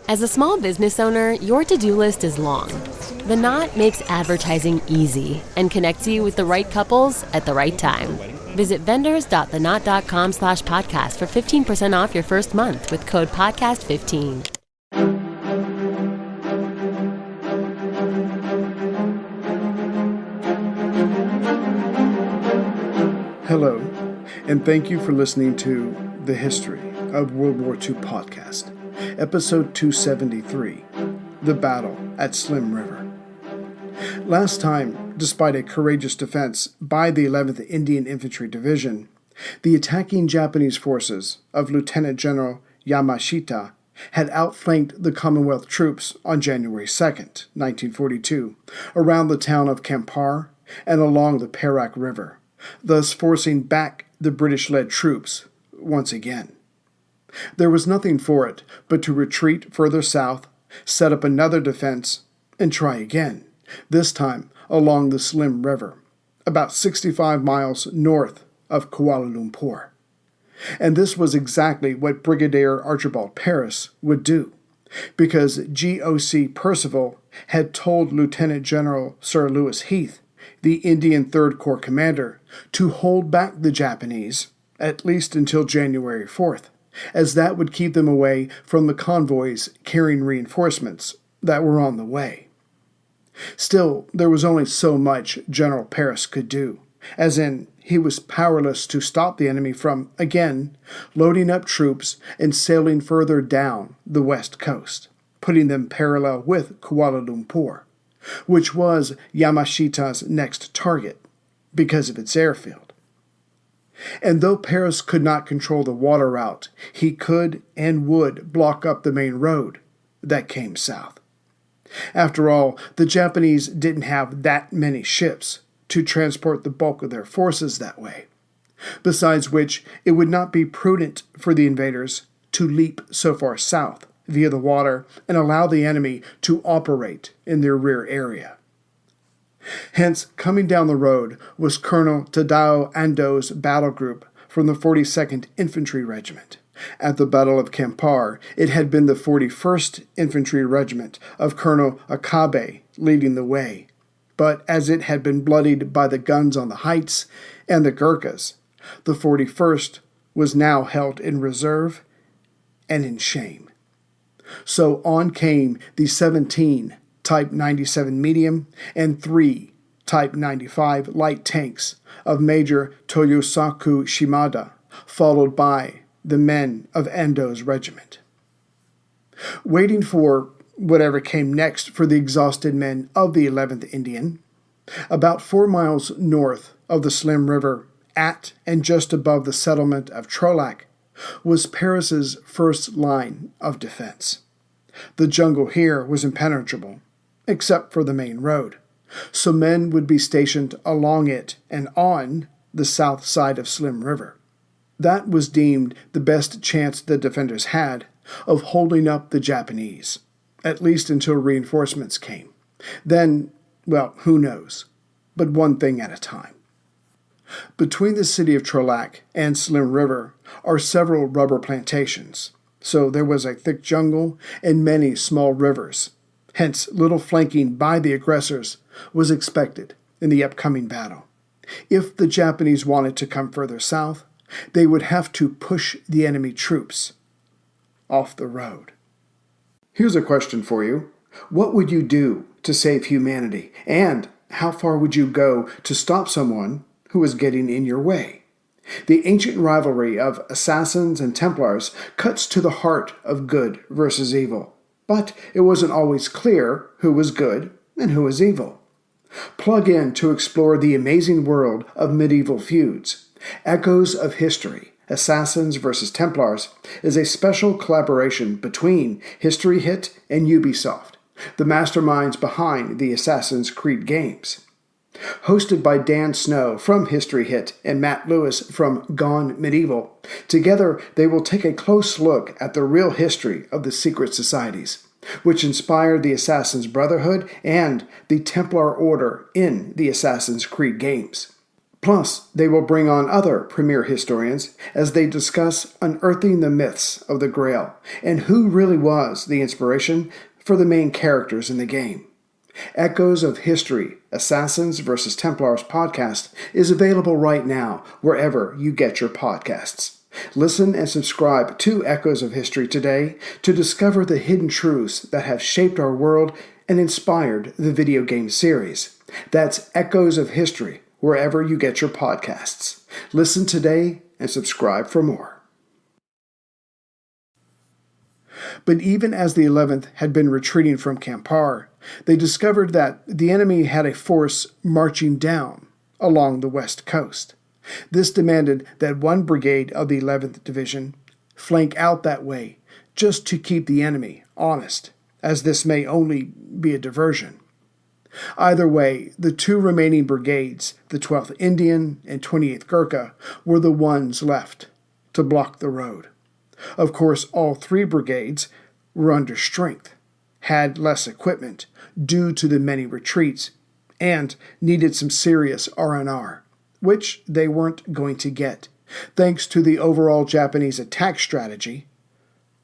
As a small business owner, your to-do list is long. The Knot makes advertising easy and connects you with the right couples at the right time. Visit vendors.theknot.com/podcast for 15% off your first month with code podcast15. Hello, and thank you for listening to The History of World War II podcast, episode 273, The Battle at Slim River. Last time, despite a courageous defense by the 11th Indian Infantry Division, the attacking Japanese forces of Lieutenant General Yamashita had outflanked the Commonwealth troops on January 2nd, 1942, around the town of Kampar and along the Perak River, thus forcing back the British-led troops once again. There was nothing for it but to retreat further south, set up another defense, and try again, this time along the Slim River, about 65 miles north of Kuala Lumpur. And this was exactly what Brigadier Archibald Paris would do, because G.O.C. Percival had told Lieutenant General Sir Lewis Heath, the Indian Third Corps commander, to hold back the Japanese, at least until January 4th, as that would keep them away from the convoys carrying reinforcements that were on the way. Still, there was only so much General Paris could do, as in, he was powerless to stop the enemy from, again, loading up troops and sailing further down the west coast, putting them parallel with Kuala Lumpur, which was Yamashita's next target because of its airfield. And though Paris could not control the water route, he could and would block up the main road that came south. After all, the Japanese didn't have that many ships to transport the bulk of their forces that way, besides which it would not be prudent for the invaders to leap so far south via the water and allow the enemy to operate in their rear area. Hence, coming down the road was Colonel Tadao Ando's battle group from the 42nd Infantry Regiment. At the Battle of Kampar, it had been the 41st Infantry Regiment of Colonel Akabe leading the way, but as it had been bloodied by the guns on the heights and the Gurkhas, the 41st was now held in reserve and in shame. So on came the 17 Type 97 medium and 3 Type 95 light tanks of Major Toyosaku Shimada, followed by the men of Ando's regiment. Waiting for whatever came next for the exhausted men of the 11th Indian, about 4 miles north of the Slim River, at and just above the settlement of Trolac, was Paris's first line of defense. The jungle here was impenetrable, except for the main road, so men would be stationed along it and on the south side of Slim River. That was deemed the best chance the defenders had of holding up the Japanese, at least until reinforcements came. Then, well, who knows, but one thing at a time. Between the city of Trolac and Slim River are several rubber plantations, so there was a thick jungle and many small rivers. Hence, little flanking by the aggressors was expected in the upcoming battle. If the Japanese wanted to come further south, they would have to push the enemy troops off the road. Here's a question for you. What would you do to save humanity? And how far would you go to stop someone who is getting in your way? The ancient rivalry of assassins and Templars cuts to the heart of good versus evil, but it wasn't always clear who was good and who was evil. Plug in to explore the amazing world of medieval feuds. Echoes of History, Assassins vs. Templars, is a special collaboration between History Hit and Ubisoft, the masterminds behind the Assassin's Creed games. Hosted by Dan Snow from History Hit and Matt Lewis from Gone Medieval, together they will take a close look at the real history of the secret societies, which inspired the Assassin's Brotherhood and the Templar Order in the Assassin's Creed games. Plus, they will bring on other premier historians as they discuss unearthing the myths of the Grail and who really was the inspiration for the main characters in the game. Echoes of History, Assassins vs. Templars podcast is available right now wherever you get your podcasts. Listen and subscribe to Echoes of History today to discover the hidden truths that have shaped our world and inspired the video game series. That's Echoes of History, wherever you get your podcasts. Listen today and subscribe for more. But even as the 11th had been retreating from Kampar, they discovered that the enemy had a force marching down along the west coast. This demanded that one brigade of the 11th Division flank out that way just to keep the enemy honest, as this may only be a diversion. Either way, the two remaining brigades, the 12th Indian and 28th Gurkha, were the ones left to block the road. Of course, all three brigades were under strength, had less equipment due to the many retreats, and needed some serious R&R, which they weren't going to get, thanks to the overall Japanese attack strategy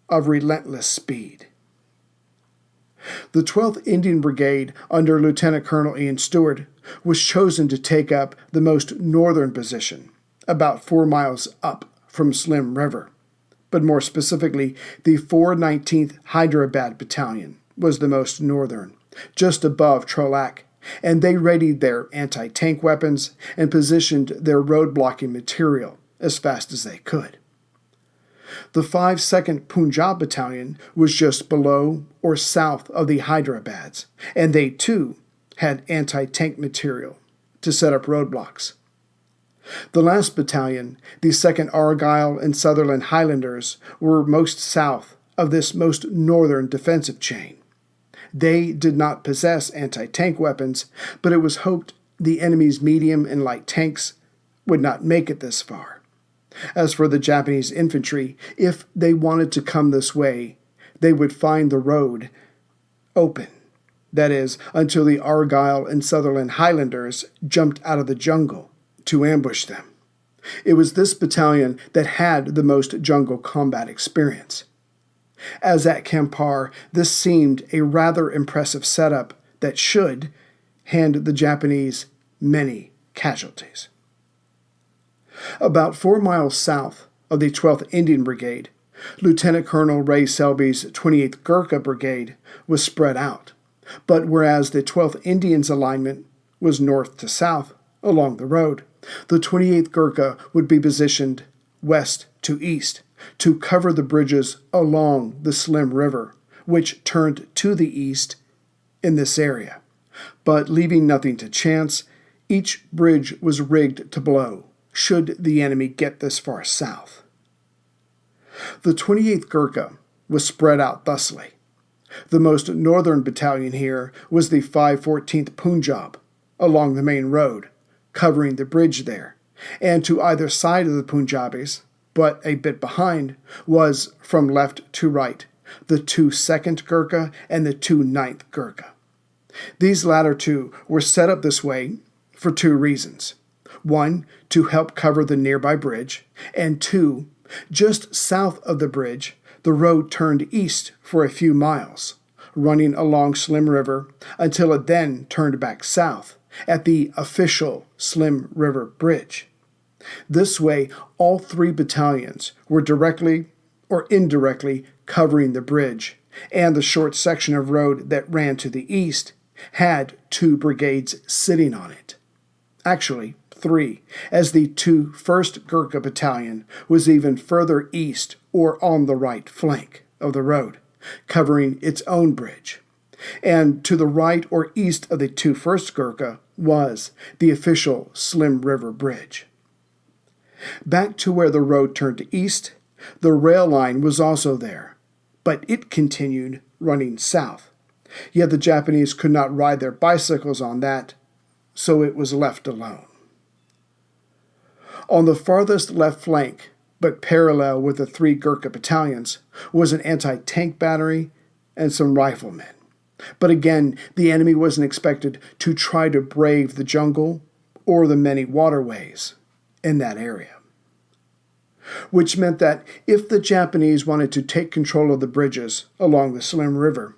of relentless speed. The 12th Indian Brigade under Lieutenant Colonel Ian Stewart was chosen to take up the most northern position, about 4 miles up from Slim River. But more specifically, the 419th Hyderabad Battalion was the most northern, just above Trolak, and they readied their anti-tank weapons and positioned their road-blocking material as fast as they could. The 5-2nd Punjab Battalion was just below or south of the Hyderabad's, and they too had anti-tank material to set up roadblocks. The last battalion, the 2nd Argyll and Sutherland Highlanders, were most south of this most northern defensive chain. They did not possess anti-tank weapons, but it was hoped the enemy's medium and light tanks would not make it this far. As for the Japanese infantry, if they wanted to come this way, they would find the road open. That is, until the Argyll and Sutherland Highlanders jumped out of the jungle to ambush them. It was this battalion that had the most jungle combat experience. As at Kampar, this seemed a rather impressive setup that should hand the Japanese many casualties. About 4 miles south of the 12th Indian Brigade, Lieutenant Colonel Ray Selby's 28th Gurkha Brigade was spread out, but whereas the 12th Indians' alignment was north to south along the road, the 28th Gurkha would be positioned west to east to cover the bridges along the Slim River, which turned to the east in this area. But leaving nothing to chance, each bridge was rigged to blow should the enemy get this far south. The 28th Gurkha was spread out thusly. The most northern battalion here was the 514th Punjab, along the main road, covering the bridge there, and to either side of the Punjabis, but a bit behind, was, from left to right, the 2nd Gurkha and the 9th Gurkha. These latter two were set up this way for two reasons. One, to help cover the nearby bridge, and two, just south of the bridge, the road turned east for a few miles, running along Slim River until it then turned back south at the official Slim River Bridge. This way, all three battalions were directly or indirectly covering the bridge, and the short section of road that ran to the east had two brigades sitting on it. Actually, three, as the 1st Gurkha Battalion was even further east or on the right flank of the road, covering its own bridge. And to the right or east of the 1st Gurkha was the official Slim River Bridge. Back to where the road turned to east, the rail line was also there, but it continued running south. Yet the Japanese could not ride their bicycles on that, so it was left alone. On the farthest left flank, but parallel with the 3 Gurkha battalions, was an anti-tank battery and some riflemen. But again, the enemy wasn't expected to try to brave the jungle or the many waterways in that area. Which meant that if the Japanese wanted to take control of the bridges along the Slim River,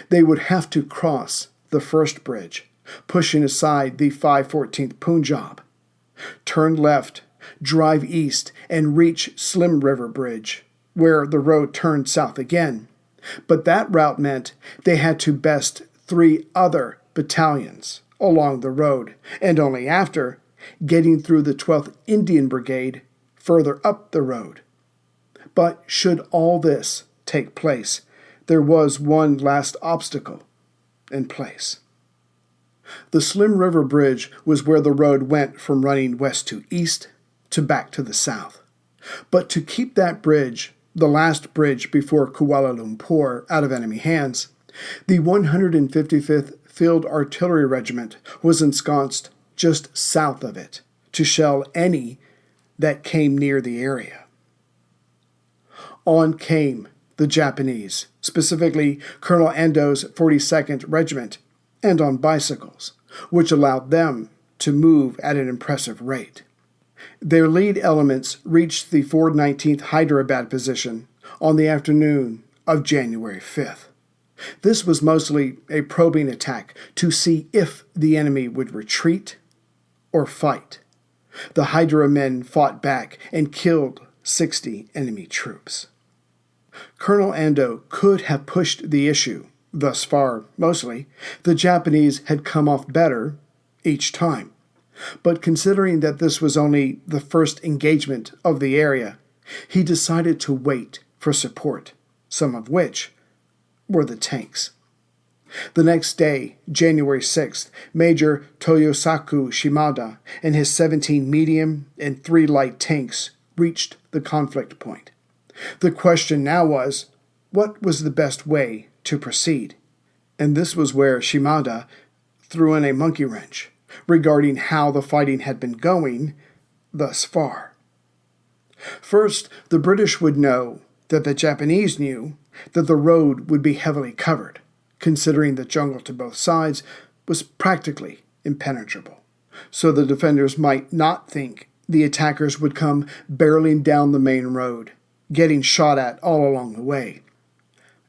they would have to cross the first bridge, pushing aside the 514th Punjab, turn left, drive east, and reach Slim River Bridge, where the road turned south again. But that route meant they had to best 3 other battalions along the road, and only after getting through the 12th Indian Brigade further up the road. But should all this take place, there was one last obstacle in place. The Slim River Bridge was where the road went from running west to east to back to the south. But to keep that bridge, the last bridge before Kuala Lumpur, out of enemy hands, the 155th Field Artillery Regiment was ensconced just south of it to shell any that came near the area. On came the Japanese, specifically Colonel Ando's 42nd Regiment, and on bicycles, which allowed them to move at an impressive rate. Their lead elements reached the 419th Hyderabad position on the afternoon of January 5th. This was mostly a probing attack to see if the enemy would retreat or fight. The Hydra men fought back and killed 60 enemy troops. Colonel Ando could have pushed the issue. Thus far, mostly, the Japanese had come off better each time. But considering that this was only the first engagement of the area, he decided to wait for support, some of which were the tanks. The next day, January 6th, Major Toyosaku Shimada and his 17 medium and 3 light tanks reached the conflict point. The question now was, what was the best way to proceed? And this was where Shimada threw in a monkey wrench regarding how the fighting had been going thus far. First, the British would know that the Japanese knew that the road would be heavily covered, considering the jungle to both sides was practically impenetrable. So the defenders might not think the attackers would come barreling down the main road, getting shot at all along the way.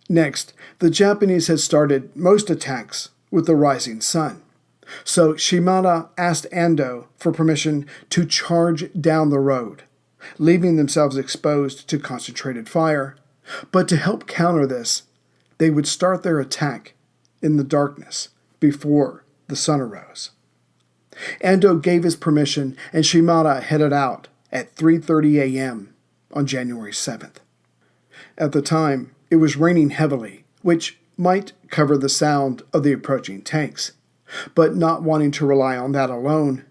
Next, the Japanese had started most attacks with the rising sun. So Shimada asked Ando for permission to charge down the road, leaving themselves exposed to concentrated fire. But to help counter this, they would start their attack in the darkness before the sun arose. Ando gave his permission, and Shimada headed out at 3:30 a.m. on January 7th. At the time, it was raining heavily, which might cover the sound of the approaching tanks. But not wanting to rely on that alone,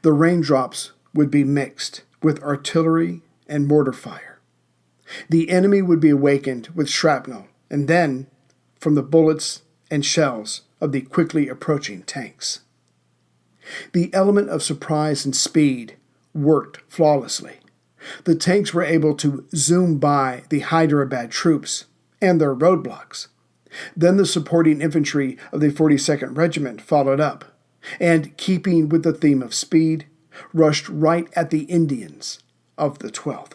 the raindrops would be mixed with artillery and mortar fire. The enemy would be awakened with shrapnel, and then from the bullets and shells of the quickly approaching tanks. The element of surprise and speed worked flawlessly. The tanks were able to zoom by the Hyderabad troops and their roadblocks. Then the supporting infantry of the 42nd Regiment followed up, and, keeping with the theme of speed, rushed right at the Indians of the 12th,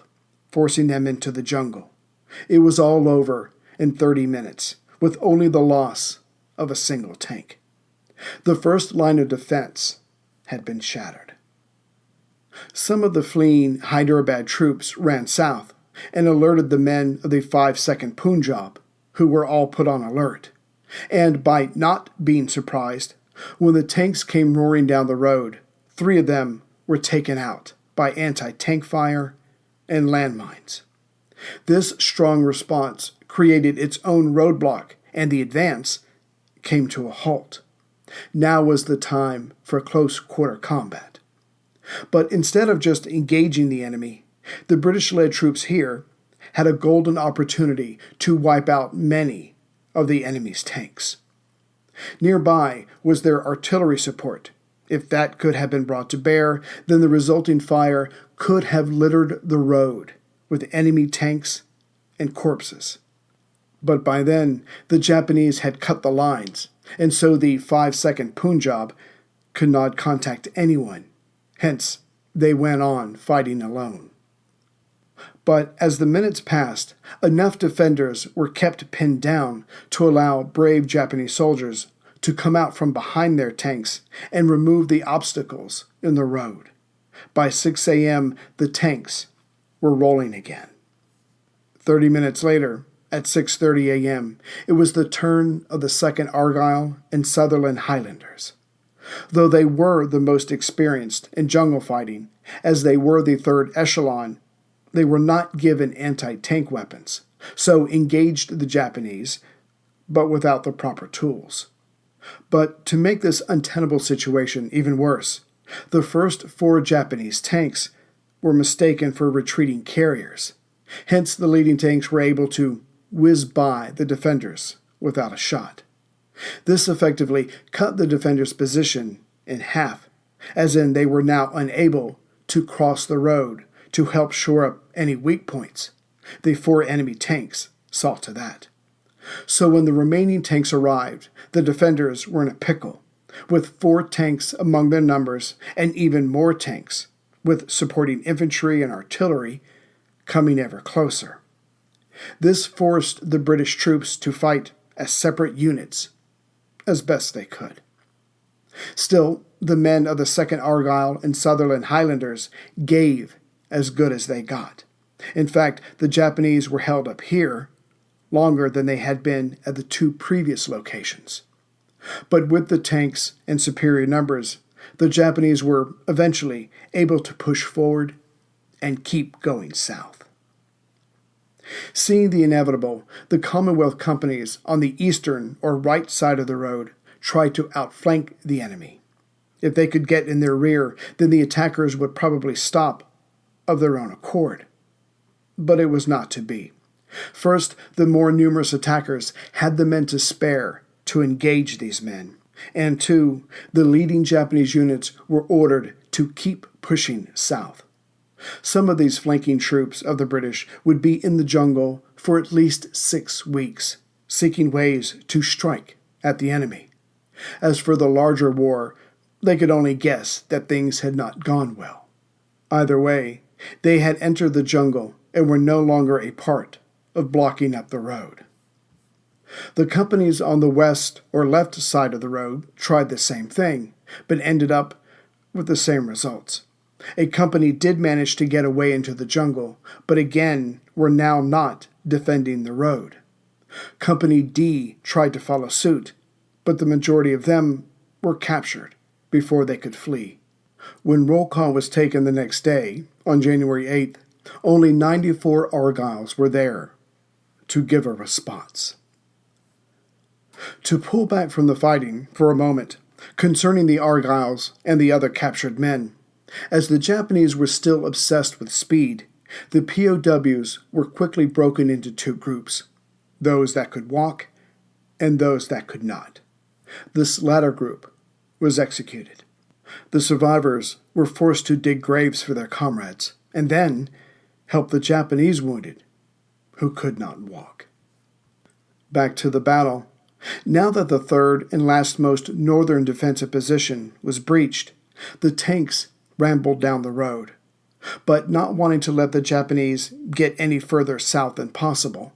forcing them into the jungle. It was all over in 30 minutes, with only the loss of a single tank. The first line of defense had been shattered. Some of the fleeing Hyderabad troops ran south and alerted the men of the 52nd Punjab, who were all put on alert. And by not being surprised, when the tanks came roaring down the road, 3 of them were taken out by anti-tank fire and landmines. This strong response created its own roadblock, and the advance came to a halt. Now was the time for close-quarter combat. But instead of just engaging the enemy, the British-led troops here had a golden opportunity to wipe out many of the enemy's tanks. Nearby was their artillery support. If that could have been brought to bear, then the resulting fire could have littered the road with enemy tanks and corpses. But by then, the Japanese had cut the lines, and so the 52nd Punjab could not contact anyone Hence, they went on fighting alone. But as the minutes passed, enough defenders were kept pinned down to allow brave Japanese soldiers to come out from behind their tanks and remove the obstacles in the road. By 6 a.m., the tanks were rolling again. 30 minutes later, at 6:30 a.m., it was the turn of the 2nd Argyll and Sutherland Highlanders. Though they were the most experienced in jungle fighting, as they were the 3rd echelon, they were not given anti-tank weapons, so engaged the Japanese, but without the proper tools. But to make this untenable situation even worse, the first 4 Japanese tanks were mistaken for retreating carriers. Hence, the leading tanks were able to whiz by the defenders without a shot. This effectively cut the defenders' position in half, as in they were now unable to cross the road to help shore up any weak points. The 4 enemy tanks saw to that. So when the remaining tanks arrived, the defenders were in a pickle, with 4 tanks among their numbers and even more tanks, with supporting infantry and artillery, coming ever closer. This forced the British troops to fight as separate units, as best they could. Still, the men of the 2nd Argyll and Sutherland Highlanders gave as good as they got. In fact, the Japanese were held up here longer than they had been at the 2 previous locations. But with the tanks and superior numbers, the Japanese were eventually able to push forward and keep going south. Seeing the inevitable, the Commonwealth companies on the eastern or right side of the road tried to outflank the enemy. If they could get in their rear, then the attackers would probably stop of their own accord. But it was not to be. First, the more numerous attackers had the men to spare to engage these men, and 2, the leading Japanese units were ordered to keep pushing south. Some of these flanking troops of the British would be in the jungle for at least 6 weeks, seeking ways to strike at the enemy. As for the larger war, they could only guess that things had not gone well. Either way, they had entered the jungle and were no longer a part of blocking up the road. The companies on the west or left side of the road tried the same thing, but ended up with the same results. A company did manage to get away into the jungle, but again were now not defending the road. Company D tried to follow suit, but the majority of them were captured before they could flee. When roll call was taken the next day, on January 8th, only 94 Argylls were there to give a response. To pull back from the fighting for a moment concerning the Argylls and the other captured men, as the Japanese were still obsessed with speed, the POWs were quickly broken into 2 groups, those that could walk and those that could not. This latter group was executed. The survivors were forced to dig graves for their comrades, and then help the Japanese wounded who could not walk. Back to the battle. Now that the 3rd and lastmost northern defensive position was breached, the tanks rambled down the road. But not wanting to let the Japanese get any further south than possible,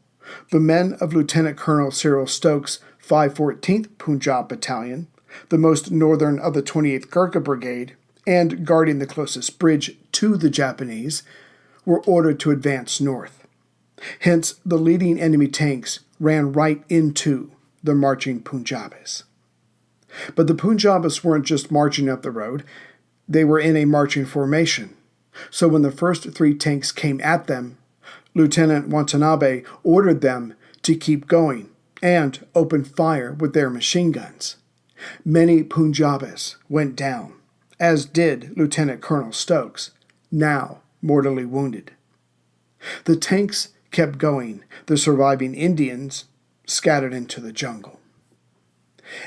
the men of Lieutenant Colonel Cyril Stokes' 514th Punjab Battalion, the most northern of the 28th Gurkha Brigade, and guarding the closest bridge to the Japanese, were ordered to advance north. Hence, the leading enemy tanks ran right into the marching Punjabis. But the Punjabis weren't just marching up the road, they were in a marching formation. So when the first 3 tanks came at them, Lieutenant Watanabe ordered them to keep going and open fire with their machine guns. Many Punjabis went down, as did Lieutenant Colonel Stokes, now mortally wounded. The tanks kept going, the surviving Indians scattered into the jungle.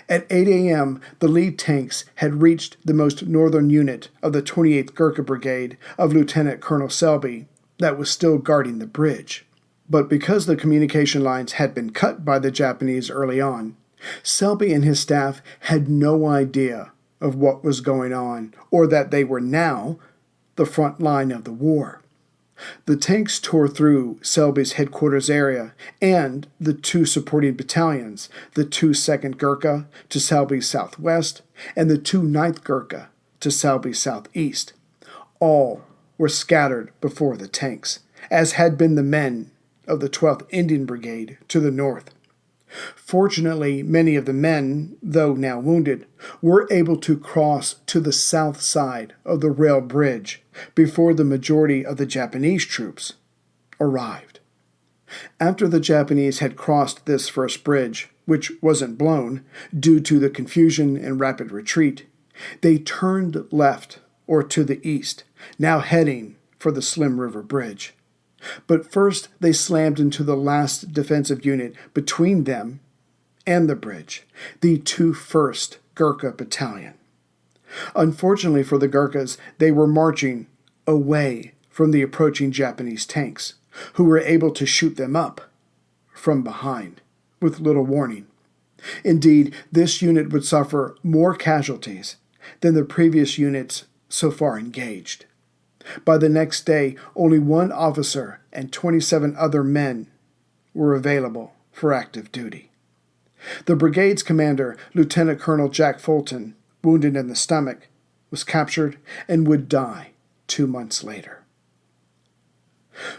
At 8 a.m., the lead tanks had reached the most northern unit of the 28th Gurkha Brigade of Lieutenant Colonel Selby that was still guarding the bridge. But because the communication lines had been cut by the Japanese early on, Selby and his staff had no idea of what was going on, or that they were now the front line of the war. The tanks tore through Selby's headquarters area and the two supporting battalions, the 2nd Gurkha to Selby's southwest and the 9th Gurkha to Selby's southeast. All were scattered before the tanks, as had been the men of the 12th Indian Brigade to the north. Fortunately, many of the men, though now wounded, were able to cross to the south side of the rail bridge before the majority of the Japanese troops arrived. After the Japanese had crossed this first bridge, which wasn't blown due to the confusion and rapid retreat, they turned left or to the east, now heading for the Slim River Bridge. But first they slammed into the last defensive unit between them and the bridge, the 1st Gurkha Battalion. Unfortunately for the Gurkhas, they were marching away from the approaching Japanese tanks, who were able to shoot them up from behind with little warning. Indeed, this unit would suffer more casualties than the previous units so far engaged. By the next day, only 1 officer and 27 other men were available for active duty. The brigade's commander, Lieutenant Colonel Jack Fulton, wounded in the stomach, was captured and would die 2 months later.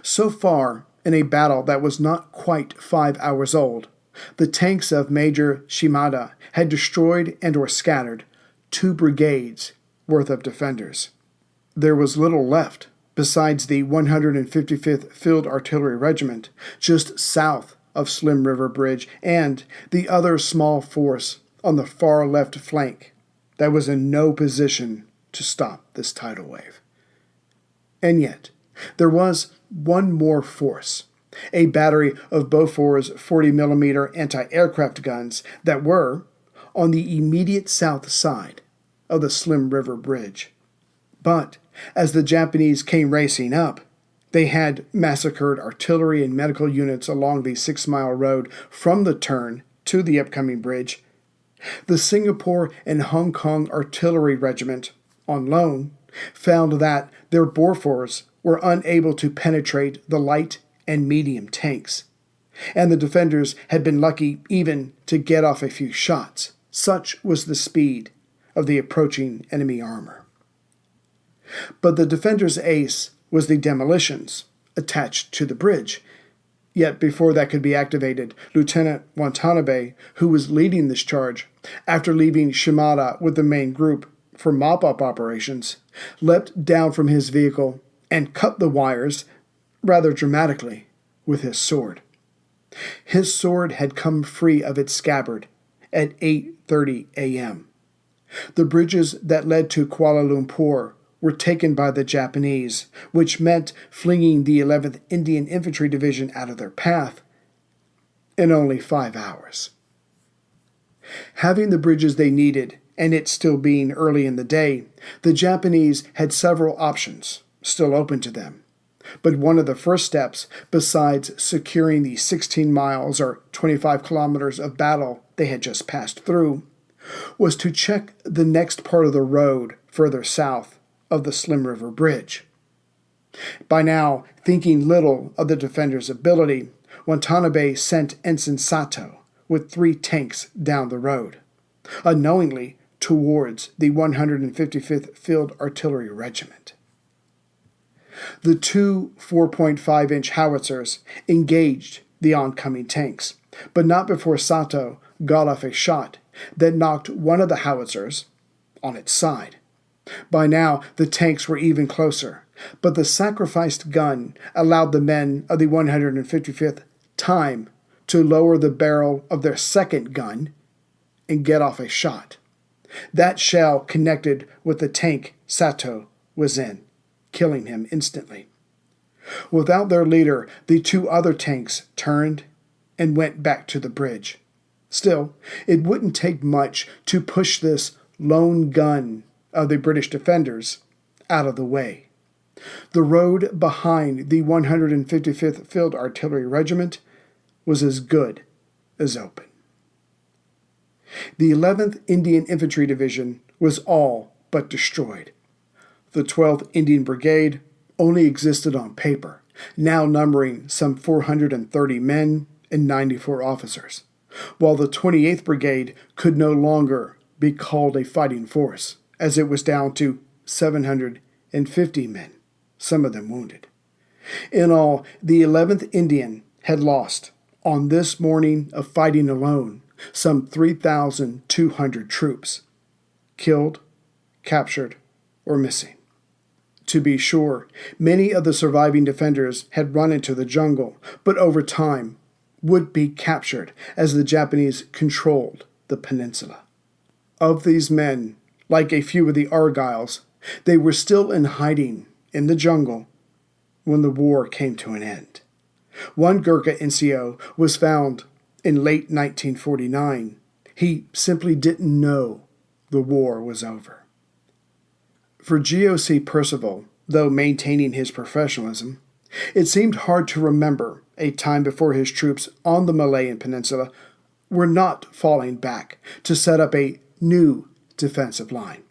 So far, in a battle that was not quite 5 hours old, the tanks of Major Shimada had destroyed and or scattered 2 brigades worth of defenders. There was little left besides the 155th Field Artillery Regiment just south of Slim River Bridge and the other small force on the far left flank that was in no position to stop this tidal wave. And yet, there was one more force, a battery of Bofor's 40mm anti-aircraft guns that were on the immediate south side of the Slim River Bridge. But as the Japanese came racing up, they had massacred artillery and medical units along the 6-mile road from the turn to the upcoming bridge. The Singapore and Hong Kong Artillery Regiment, on loan, found that their Bofors were unable to penetrate the light and medium tanks, and the defenders had been lucky even to get off a few shots. Such was the speed of the approaching enemy armor. But the defender's ace was the demolitions attached to the bridge. Yet before that could be activated, Lieutenant Watanabe, who was leading this charge, after leaving Shimada with the main group for mop-up operations, leapt down from his vehicle and cut the wires rather dramatically with his sword. His sword had come free of its scabbard at 8:30 a.m. The bridges that led to Kuala Lumpur were taken by the Japanese, which meant flinging the 11th Indian Infantry Division out of their path in only 5 hours. Having the bridges they needed, and it still being early in the day, the Japanese had several options still open to them. But one of the first steps, besides securing the 16 miles or 25 kilometers of battle they had just passed through, was to check the next part of the road further south of the Slim River Bridge. By now, thinking little of the defender's ability, Watanabe sent Ensign Sato with 3 tanks down the road, unknowingly towards the 155th Field Artillery Regiment. The 2 4.5-inch howitzers engaged the oncoming tanks, but not before Sato got off a shot that knocked one of the howitzers on its side. By now, the tanks were even closer, but the sacrificed gun allowed the men of the 155th time to lower the barrel of their second gun and get off a shot. That shell connected with the tank Sato was in, killing him instantly. Without their leader, the 2 other tanks turned and went back to the bridge. Still, it wouldn't take much to push this lone gun of the British defenders out of the way. The road behind the 155th Field Artillery Regiment was as good as open. The 11th Indian Infantry Division was all but destroyed. The 12th Indian Brigade only existed on paper, now numbering some 430 men and 94 officers, while the 28th Brigade could no longer be called a fighting force, as it was down to 750 men, some of them wounded. In all, the 11th Indian had lost, on this morning of fighting alone, some 3,200 troops, killed, captured, or missing. To be sure, many of the surviving defenders had run into the jungle, but over time would be captured as the Japanese controlled the peninsula. Of these men, like a few of the Argylls, they were still in hiding in the jungle when the war came to an end. One Gurkha NCO was found in late 1949. He simply didn't know the war was over. For G.O.C. Percival, though maintaining his professionalism, it seemed hard to remember a time before his troops on the Malayan Peninsula were not falling back to set up a new defensive line.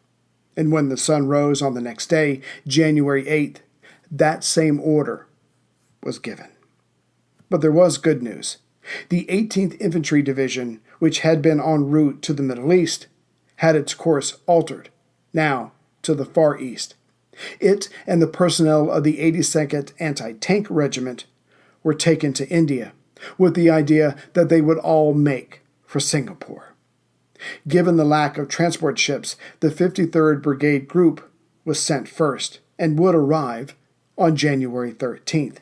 And when the sun rose on the next day, January 8th, that same order was given. But there was good news. The 18th Infantry Division, which had been en route to the Middle East, had its course altered, now to the Far East. It and the personnel of the 82nd Anti-Tank Regiment were taken to India, with the idea that they would all make for Singapore. Given the lack of transport ships, the 53rd Brigade Group was sent first and would arrive on January 13th.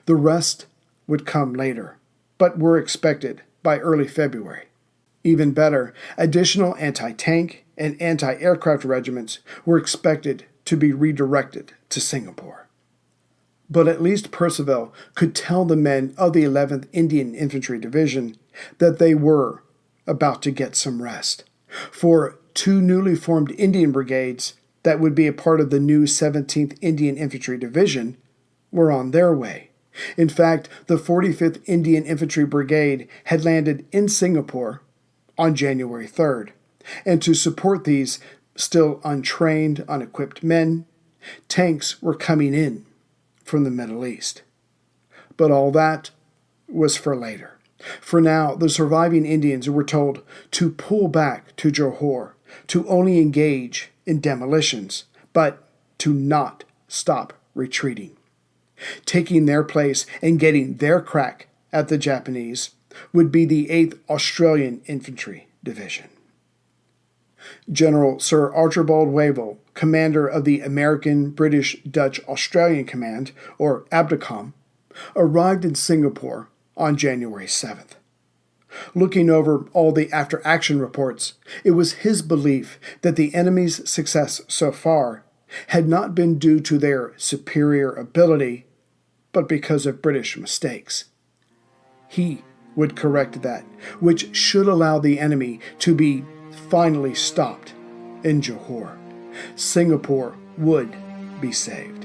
The rest would come later, but were expected by early February. Even better, additional anti-tank and anti-aircraft regiments were expected to be redirected to Singapore. But at least Percival could tell the men of the 11th Indian Infantry Division that they were about to get some rest, for two newly formed Indian brigades that would be a part of the new 17th Indian Infantry Division were on their way. In fact, the 45th Indian Infantry Brigade had landed in Singapore on January 3rd, and to support these still untrained, unequipped men, tanks were coming in from the Middle East. But all that was for later. For now, the surviving Indians were told to pull back to Johor, to only engage in demolitions, but to not stop retreating. Taking their place and getting their crack at the Japanese would be the 8th Australian Infantry Division. General Sir Archibald Wavell, commander of the American, British, Dutch, Australian Command, or ABDACOM, arrived in Singapore on January 7th. Looking over all the after-action reports, it was his belief that the enemy's success so far had not been due to their superior ability, but because of British mistakes. He would correct that, which should allow the enemy to be finally stopped in Johor. Singapore would be saved.